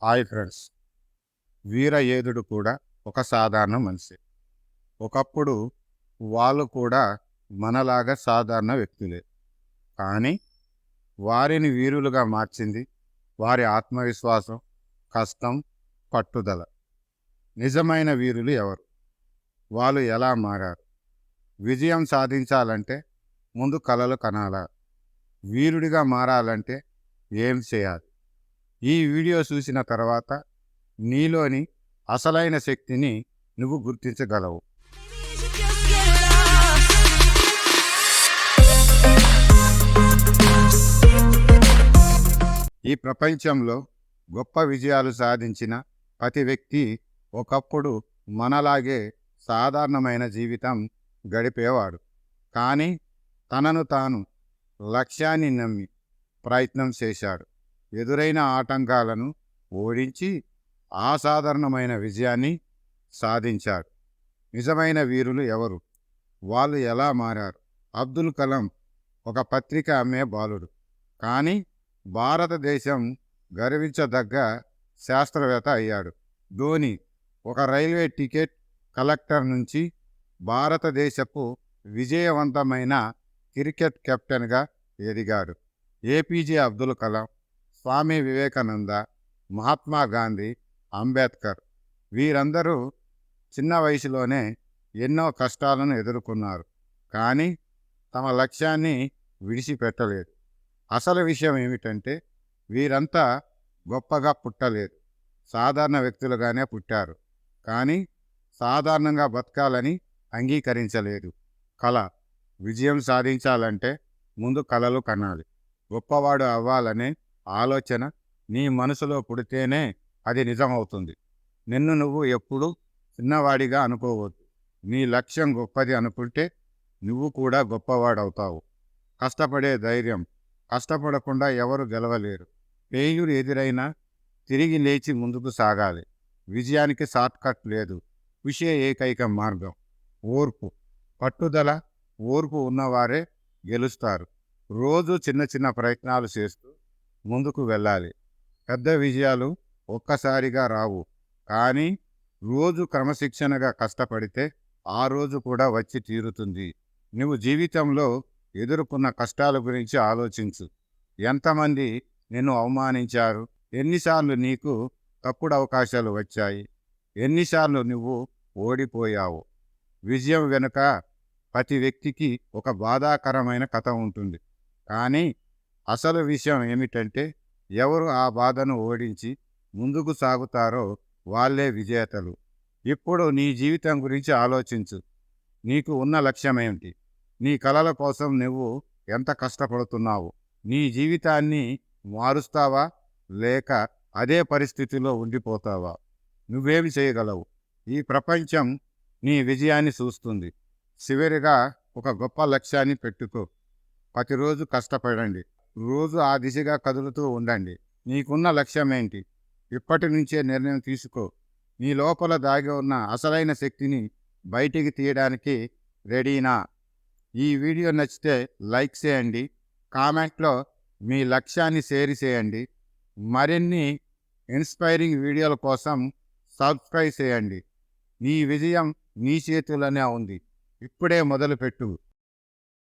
Hi friends. వీర యోధుడు కూడా ఒక సాధారణ మనిషి. ఒకప్పుడు వాళ్ళు కూడా మనలాగా సాధారణ వ్యక్తులే. కానీ వారిని వీరులుగా మార్చింది వారి ఆత్మవిశ్వాసం, కష్టం, పట్టుదల. నిజమైన వీరులు ఎవరు? వాళ్ళు ఎలా మారారు? విజయం సాధించాలంటే ముందు కలలు కనాలా? వీరుడిగా మారాలంటే ఏం చేయాలి? ఈ వీడియో చూసిన తర్వాత నీలోని అసలైన శక్తిని నువ్వు గుర్తించగలవు. ఈ ప్రపంచంలో గొప్ప విజయాలు సాధించిన ప్రతి వ్యక్తి ఒకప్పుడు మనలాగే సాధారణమైన జీవితం గడిపేవాడు. కానీ తనను తాను లక్ష్యాన్ని నమ్మి ప్రయత్నం చేశాడు. ఎదురైన ఆటంకాలను ఓడించి అసాధారణమైన విజయాన్ని సాధించాడు. నిజమైన వీరులు ఎవరు? వాళ్ళు ఎలా మారారు? అబ్దుల్ కలాం ఒక పత్రిక అమ్మే బాలుడు, కానీ భారతదేశం గర్వించదగ్గ శాస్త్రవేత్త అయ్యాడు. ధోని ఒక రైల్వే టికెట్ కలెక్టర్ నుంచి భారతదేశపు విజయవంతమైన క్రికెట్ కెప్టెన్గా ఎదిగాడు. ఏపీజే అబ్దుల్ కలాం, స్వామి వివేకానంద, మహాత్మా గాంధీ, అంబేద్కర్ వీరందరూ చిన్న వయసులోనే ఎన్నో కష్టాలను ఎదుర్కొన్నారు. కానీ తమ లక్ష్యాన్ని విడిచిపెట్టలేదు. అసలు విషయం ఏమిటంటే వీరంతా గొప్పగా పుట్టలేదు, సాధారణ వ్యక్తులుగానే పుట్టారు. కానీ సాధారణంగా బతకాలని అంగీకరించలేదు. కళ విజయం సాధించాలంటే ముందు కలలు కనాలి. గొప్పవాడు అవ్వాలనే ఆలోచన నీ మనసులో పుడితేనే అది నిజమవుతుంది. నిన్ను నువ్వు ఎప్పుడూ చిన్నవాడిగా అనుకోవద్దు. నీ లక్ష్యం గొప్పది అనుకుంటే నువ్వు కూడా గొప్పవాడవుతావు. కష్టపడే ధైర్యం. కష్టపడకుండా ఎవరు గెలవలేరు. ఫెయిల్యూర్ ఎదురైనా తిరిగి లేచి ముందుకు సాగాలి. విజయానికి షార్ట్కట్ లేదు, కృషే ఏకైక మార్గం. ఓర్పు, పట్టుదల, ఓర్పు ఉన్నవారే గెలుస్తారు. రోజు చిన్న చిన్న ప్రయత్నాలు చేస్తూ ముందుకు వెళ్ళాలి. పెద్ద విజయాలు ఒక్కసారిగా రావు, కానీ రోజు క్రమశిక్షణగా కష్టపడితే ఆ రోజు కూడా వచ్చి తీరుతుంది. నువ్వు జీవితంలో ఎదుర్కొన్న కష్టాల గురించి ఆలోచించు. ఎంతమంది నిన్ను అవమానించారు? ఎన్నిసార్లు నీకు తప్పుడు అవకాశాలు వచ్చాయి? ఎన్నిసార్లు నువ్వు ఓడిపోయావు? విజయం వెనుక ప్రతి వ్యక్తికి ఒక బాధాకరమైన కథ ఉంటుంది. కానీ అసలు విషయం ఏమిటంటే ఎవరు ఆ బాధను ఓడించి ముందుకు సాగుతారో వాళ్ళే విజేతలు. ఇప్పుడు నీ జీవితం గురించి ఆలోచించు. నీకు ఉన్న లక్ష్యం ఏమిటి? నీ కలల కోసం నువ్వు ఎంత కష్టపడుతున్నావు? నీ జీవితాన్ని మారుస్తావా, లేక అదే పరిస్థితిలో ఉండిపోతావా? నువ్వేమి చేయగలవు? ఈ ప్రపంచం నీ విజయాన్ని చూస్తుంది. చివరిగా ఒక గొప్ప లక్ష్యాన్ని పెట్టుకో. ప్రతిరోజు కష్టపడండి. రోజు ఆ దిశగా కదులుతూ ఉండండి. నీకున్న లక్ష్యం ఏంటి? ఇప్పటి నుంచే నిర్ణయం తీసుకో. నీ లోపల దాగి ఉన్న అసలైన శక్తిని బయటికి తీయడానికి రెడీనా? ఈ వీడియో నచ్చితే లైక్ చేయండి. కామెంట్లో మీ లక్ష్యాన్ని షేర్ చేయండి. మరిన్ని ఇన్స్పైరింగ్ వీడియోల కోసం సబ్స్క్రైబ్ చేయండి. నీ విజయం నీ చేతుల్లోనే ఉంది. ఇప్పుడే మొదలుపెట్టు.